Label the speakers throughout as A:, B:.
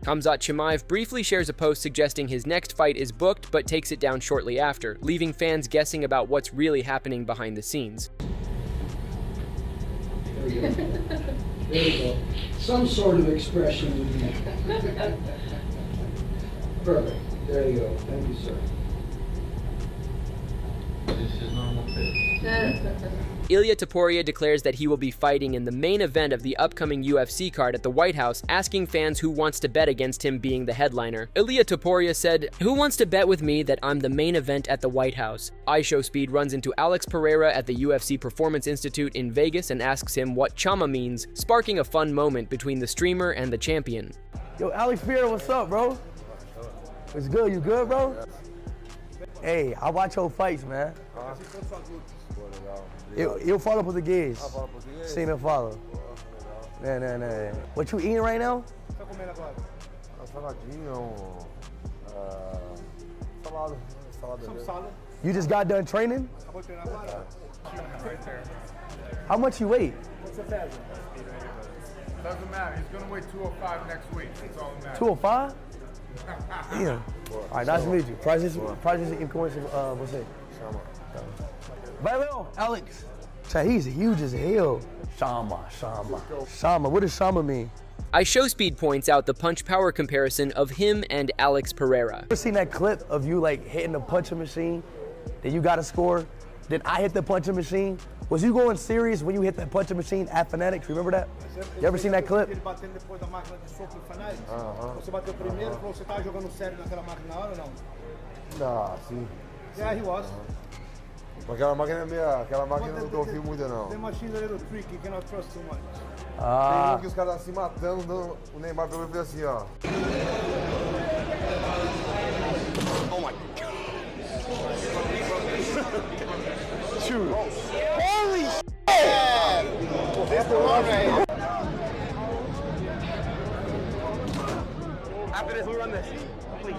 A: Khamzat Chimaev briefly shares a post suggesting his next fight is booked but takes it down shortly after, leaving fans guessing about what's really happening behind the scenes.
B: There you go. There you go. Some sort of expression in there. Perfect. There you go. Thank you, sir.
C: This is normal face.
A: Ilia Topuria declares that he will be fighting in the main event of the upcoming UFC card at the White House, asking fans who wants to bet against him being the headliner. Ilia Topuria said, "Who wants to bet with me that I'm the main event at the White House?" iShowSpeed runs into Alex Pereira at the UFC Performance Institute in Vegas and asks him what chama means, sparking a fun moment between the streamer and the champion.
D: Yo, Alex Pereira, what's up, bro? It's good. You good, bro? Hey, I watch your fights, man. Eu falo português. Sim, eu falo. Né. What you eating right now?
E: Tá comendo agora? Saladinho, salada.
D: You just got done training?
E: Acabou de treinar agora? Right there.
D: How much you weigh?
E: What's the fast? Doesn't matter. He's gonna weigh 205 next week. That's all that matters.
D: 205? Yeah. All right, nice to meet you. Prazer em conhecer você. Valeu, Alex. He's huge as hell. Shama. What does Shama mean?
A: iShowSpeed points out the punch power comparison of him and Alex Pereira.
D: Ever seen that clip of you like hitting the punching machine? Then you got a score. Then I hit the punching machine. Was you going serious when you hit that punching machine at Fanatics? Remember that? You ever seen that clip?
E: Ele batendo depois da máquina de soco do Fanatics. Você bateu primeiro, você tava jogando sério naquela máquina na hora ou não?
F: Ah, sim.
E: Yeah, he was.
F: Aquela máquina é minha, aquela máquina não confio muito não.
E: The machine is a little tricky, you cannot trust too much.
F: Tem um que os caras se matando, dando, o Neymar pegou e fez assim, ó.
E: Oh my God.
D: Shoot.
E: Holy shit! That's the one right. After this, we run this. Please.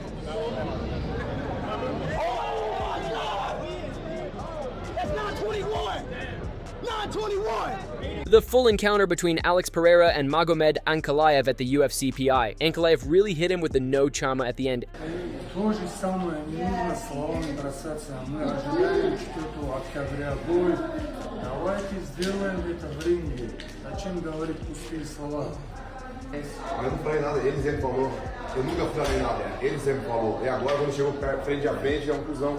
E: That's 921! 921!
A: The full encounter between Alex Pereira and Magomed Ankalaev at the UFC PI. Ankalaev really hit him with the no chama at the end.
G: То же самое, не нужно словами бросаться. Мы ожидаем что-то от октября будет. Давайте сделаем это в ринге. Зачем говорить пустые слова?
F: Eu não falei nada, ele sempre falou. Eu nunca falei nada, ele sempre falou. E agora quando chegou frente a frente, é um cuzão.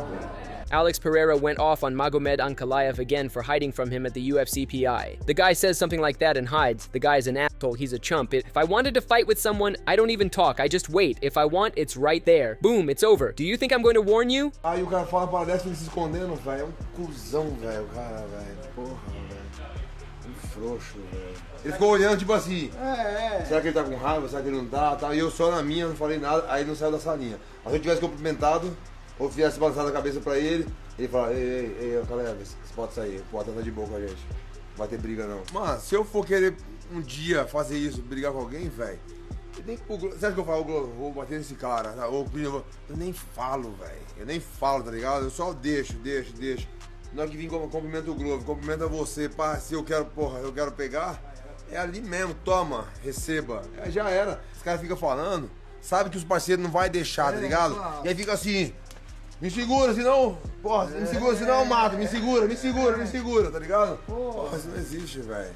A: Alex Pereira went off on Magomed Ankalaev again for hiding from him at the UFC PI. The guy says something like that and hides. The guy's an asshole, he's a chump. If I wanted to fight with someone, I don't even talk, I just wait. If I want, it's right there. Boom, it's over. Do you think I'm going to warn you?
F: Aí o cara fala para dessa, fica se escondendo, velho. É um cuzão, velho, cara, velho. Porra, velho. Um frouxo, velho. Ele ficou olhando, tipo assim. Será que ele tá com raiva? Será que ele não tá? E eu só na minha, não falei nada, aí ele não saiu da salinha. Mas se eu tivesse cumprimentado, ou fizesse balançado a cabeça pra ele fala, ei, galera, você pode sair, pode andar de boa com a gente. Não vai ter briga não. Mano, se eu for querer um dia fazer isso, brigar com alguém, velho, você acha que eu falo, vou bater nesse cara? Ou eu nem falo, velho. Eu nem falo, tá ligado? Eu só deixo. Na hora que vim, cumprimento o Globo, cumprimenta você, pá, se eu quero, eu quero pegar, é ali mesmo, toma, receba. Já era. Os caras ficam falando, sabe que os parceiros não vai deixar, tá ligado? E aí fica assim. Me segura, senão, me segura, senão eu mato, me segura, tá ligado? Porra, isso não existe, velho.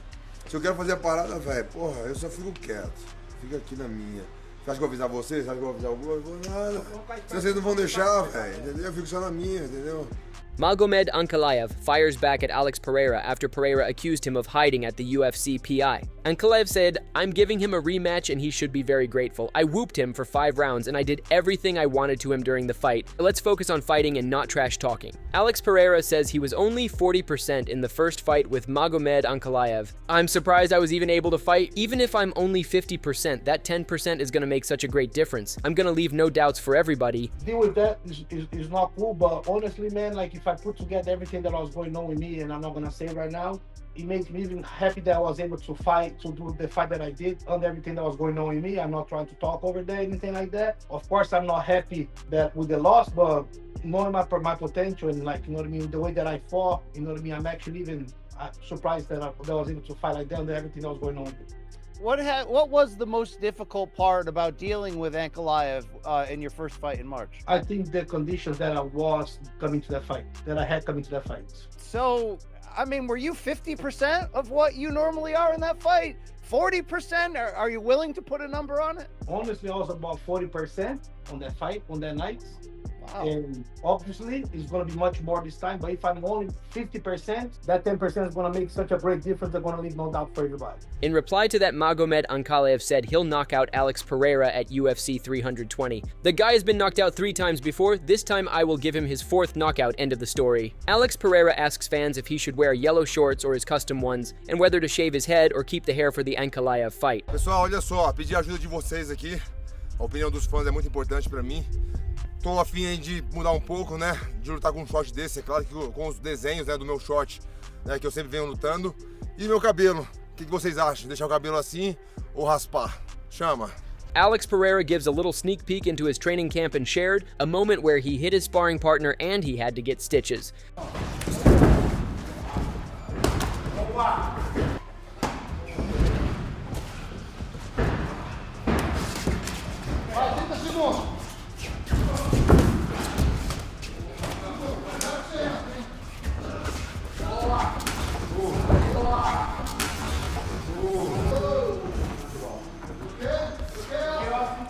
F: Se eu quero fazer a parada, velho, eu só fico quieto. Fico aqui na minha. Você acha que eu vou avisar vocês? Você acha que eu vou avisar o Globo? Eu vou nada. Se vocês não vão deixar, velho, entendeu? Eu fico só na minha, entendeu?
A: Magomed Ankalaev fires back at Alex Pereira after Pereira accused him of hiding at the UFC PI. Ankalaev said, "I'm giving him a rematch and he should be very grateful. I whooped him for 5 rounds and I did everything I wanted to him during the fight. Let's focus on fighting and not trash talking." Alex Pereira says he was only 40% in the first fight with Magomed Ankalaev. "I'm surprised I was even able to fight. Even if I'm only 50%, that 10% is going to make such a great difference. I'm going to leave no doubts for everybody."
E: Deal with that is not cool, but honestly, man, like if I put together everything that was going on with me, and I'm not gonna say right now, it makes me even happy that I was able to do the fight that I did under everything that was going on with me. I'm not trying to talk over there, anything like that. Of course, I'm not happy that with the loss, but knowing my potential and like, you know what I mean, the way that I fought, you know what I mean, I'm actually even surprised that I was able to fight like that under everything that was going on with me.
H: What was the most difficult part about dealing with Ankalaev in your first fight in March?
E: I think the conditions that I was coming to that fight, So, I mean, were you 50% of what you normally are in that fight? 40%? Are you willing to put a number on it? Honestly, I was about 40% on that fight, on that night. Wow. And obviously, it's going to be much more this time. But if I'm only 50%, that 10% is going to make such a great difference. They're going to leave no doubt for everybody.
A: In reply to that, Magomed Ankalaev said he'll knock out Alex Pereira at UFC 320. The guy has been knocked out 3 times before. This time, I will give him his 4th knockout. End of the story. Alex Pereira asks fans if he should wear yellow shorts or his custom ones, and whether to shave his head or keep the hair for the Ankalaev fight.
F: Pessoal, olha só, pedi a ajuda de vocês aqui. A opinião dos fãs é muito importante para mim. Tô afim de mudar pouco, né? De lutar com um short desse, é claro que com os desenhos, né, do meu short, né, que eu sempre venho lutando. E meu cabelo, o que vocês acham? Deixar o cabelo assim ou raspar? Chama.
A: Alex Pereira gives a little sneak peek into his training camp and shared a moment where he hit his sparring partner and he had to get stitches.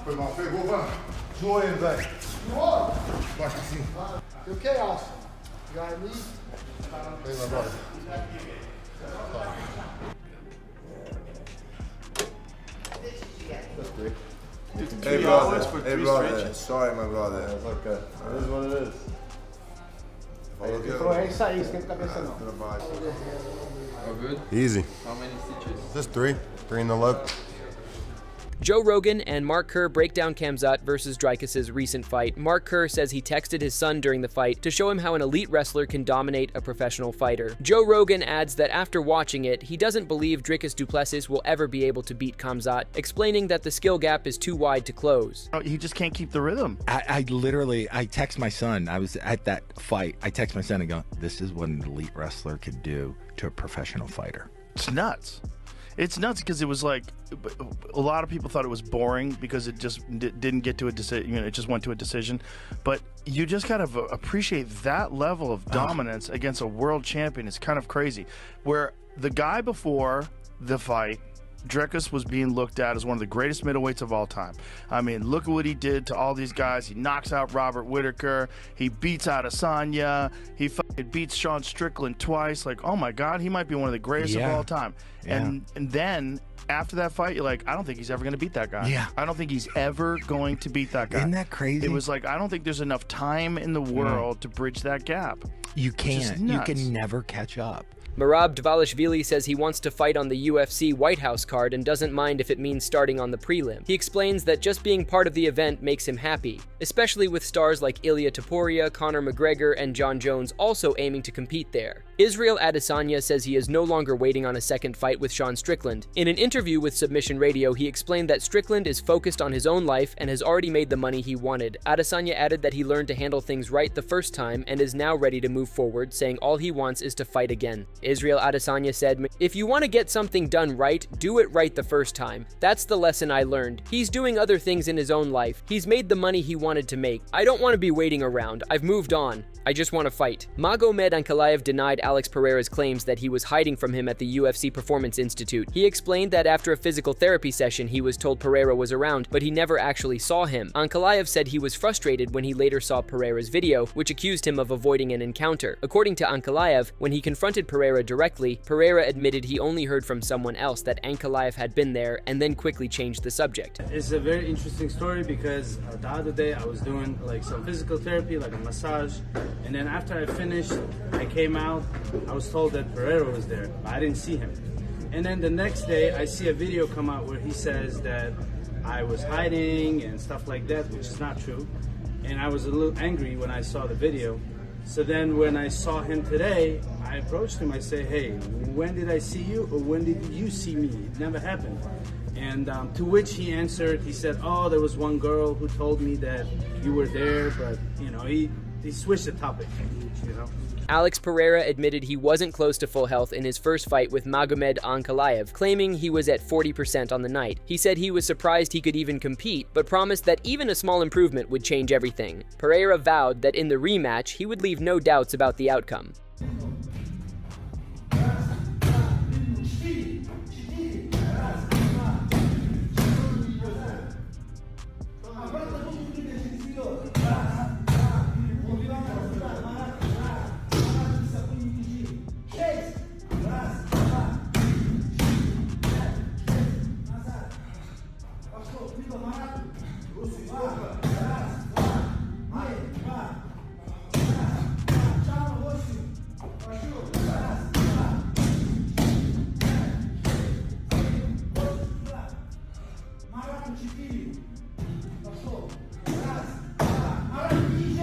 F: Foi mal, pegou, mano. Zoou ele, velho. Zoou? Acho que sim.
B: You okay, Austin? You got a knee?
F: Vem, my brother. Hey, brother. Hey, brother. Sorry, my brother.
C: It's okay. It is what it is.
E: É isso aí, esquenta a cabeça não.
C: All good?
F: Easy.
C: How many stitches?
F: Just 3. 3 in the leg.
A: Joe Rogan and Mark Kerr break down Khamzat versus Dricus' recent fight. Mark Kerr says he texted his son during the fight to show him how an elite wrestler can dominate a professional fighter. Joe Rogan adds that after watching it, he doesn't believe Dricus du Plessis will ever be able to beat Khamzat, explaining that the skill gap is too wide to close.
I: He just can't keep the rhythm.
J: I literally text my son. I was at that fight. I text my son and go, this is what an elite wrestler could do to a professional fighter.
I: It's nuts. It's nuts because it was like a lot of people thought it was boring because it just didn't get to a decision. You know, it just went to a decision. But you just kind of appreciate that level of dominance against a world champion. It's kind of crazy. Where the guy before the fight, Dricus, was being looked at as one of the greatest middleweights of all time. I mean, look at what he did to all these guys. He knocks out Robert Whittaker. He beats Adesanya. He beats Sean Strickland twice. Like, oh my God, he might be one of the greatest of all time.
J: Yeah.
I: And then after that fight, you're like, I don't think he's ever going to beat that guy.
J: Yeah.
I: I don't think he's ever going to beat that guy.
J: Isn't that crazy?
I: It was like, I don't think there's enough time in the world to bridge that gap.
J: You can't. You can never catch up.
A: Merab Dvalishvili says he wants to fight on the UFC White House card and doesn't mind if it means starting on the prelim. He explains that just being part of the event makes him happy, especially with stars like Ilia Topuria, Conor McGregor, and John Jones also aiming to compete there. Israel Adesanya says he is no longer waiting on a second fight with Sean Strickland. In an interview with Submission Radio, he explained that Strickland is focused on his own life and has already made the money he wanted. Adesanya added that he learned to handle things right the first time and is now ready to move forward, saying all he wants is to fight again. Israel Adesanya said, "If you want to get something done right, do it right the first time. That's the lesson I learned. He's doing other things in his own life. He's made the money he wanted to make. I don't want to be waiting around. I've moved on. I just want to fight." Magomed Ankalaev denied Alex Pereira's claims that he was hiding from him at the UFC Performance Institute. He explained that after a physical therapy session, he was told Pereira was around, but he never actually saw him. Ankalaev said he was frustrated when he later saw Pereira's video, which accused him of avoiding an encounter. According to Ankalaev, when he confronted Pereira directly, Pereira admitted he only heard from someone else that Ankalaev had been there and then quickly changed the subject.
C: It's a very interesting story because the other day I was doing like some physical therapy, like a massage, and then after I finished, I came out, I was told that Pereira was there, but I didn't see him. And then the next day I see a video come out where he says that I was hiding and stuff like that, which is not true. And I was a little angry when I saw the video. So then when I saw him today, I approached him, I say, hey, when did I see you or when did you see me? It never happened. And to which he answered, he said, oh, there was one girl who told me that you were there, but you know, he they switched the topic, you know.
A: Alex Pereira admitted he wasn't close to full health in his first fight with Magomed Ankalaev, claiming he was at 40% on the night. He said he was surprised he could even compete, but promised that even a small improvement would change everything. Pereira vowed that in the rematch, he would leave no doubts about the outcome.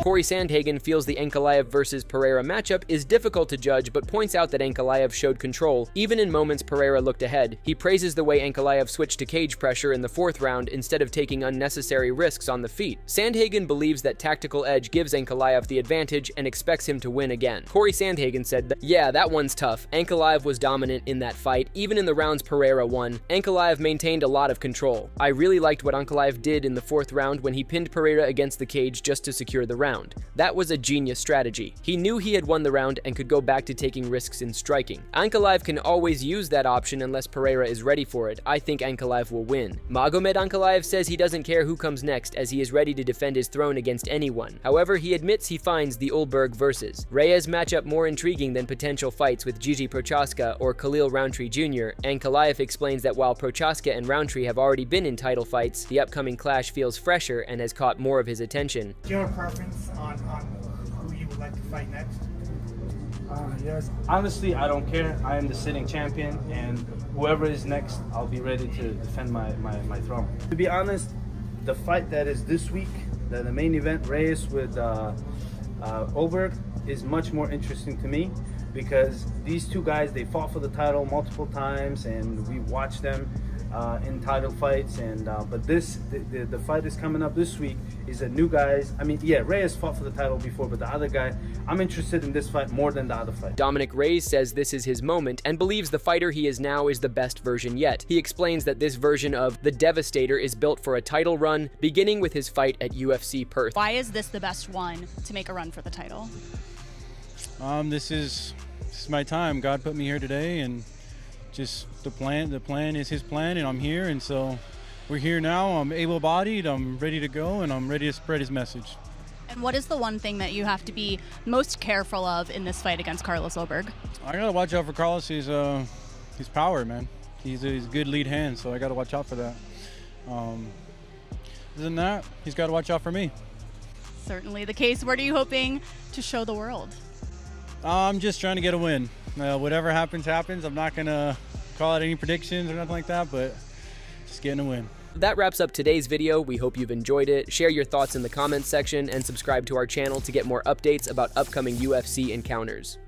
A: Corey Sandhagen feels the Ankalaev versus Pereira matchup is difficult to judge, but points out that Ankalaev showed control, even in moments Pereira looked ahead. He praises the way Ankalaev switched to cage pressure in the 4th round instead of taking unnecessary risks on the feet. Sandhagen believes that tactical edge gives Ankalaev the advantage and expects him to win again. Corey Sandhagen said that, "Yeah, that one's tough. Ankalaev was dominant in that fight. Even in the rounds Pereira won, Ankalaev maintained a lot of control. I really liked what Ankalaev did in the 4th round when he pinned Pereira against the cage just to secure the round. That was a genius strategy. He knew he had won the round and could go back to taking risks in striking. Ankalaev can always use that option unless Pereira is ready for it. I think Ankalaev will win." Magomed Ankalaev says he doesn't care who comes next as he is ready to defend his throne against anyone. However, he admits he finds the Ulberg versus Reyes matchup more intriguing than potential fights with Gigi Prochaska or Khalil Roundtree Jr. Ankalaev explains that while Prochaska and Roundtree have already been in title fights, the upcoming clash feels fresher and has caught more of his attention.
K: Do you have a preference on who you would like to fight next?
C: Yes. Honestly, I don't care. I am the sitting champion, and whoever is next, I'll be ready to defend my throne. To be honest, the fight that is this week, the main event, Reyes with Ulberg, is much more interesting to me because these two guys, they fought for the title multiple times, and we watched them in title fights, and but the fight is coming up this week is a new guys. I mean, yeah, Reyes fought for the title before, but the other guy, I'm interested in this fight more than the other fight.
A: Dominic Reyes says this is his moment and believes the fighter he is now is the best version yet. He explains that this version of the Devastator is built for a title run, beginning with his fight at UFC Perth.
L: Why is this the best one to make a run for the title?
M: This is my time. God put me here today, and just the plan is his plan, and I'm here, and so we're here now. I'm able-bodied, I'm ready to go, and I'm ready to spread his message.
L: And what is the one thing that you have to be most careful of in this fight against Carlos Ulberg?
M: I gotta watch out for Carlos. His power, man. He's a good lead hand, so I gotta watch out for that. Other than that, he's gotta watch out for me.
L: Certainly the case. What are you hoping to show the world?
M: I'm just trying to get a win. Whatever happens, happens. I'm not gonna call out any predictions or nothing like that, but just getting a win.
A: That wraps up today's video. We hope you've enjoyed it. Share your thoughts in the comments section and subscribe to our channel to get more updates about upcoming UFC encounters.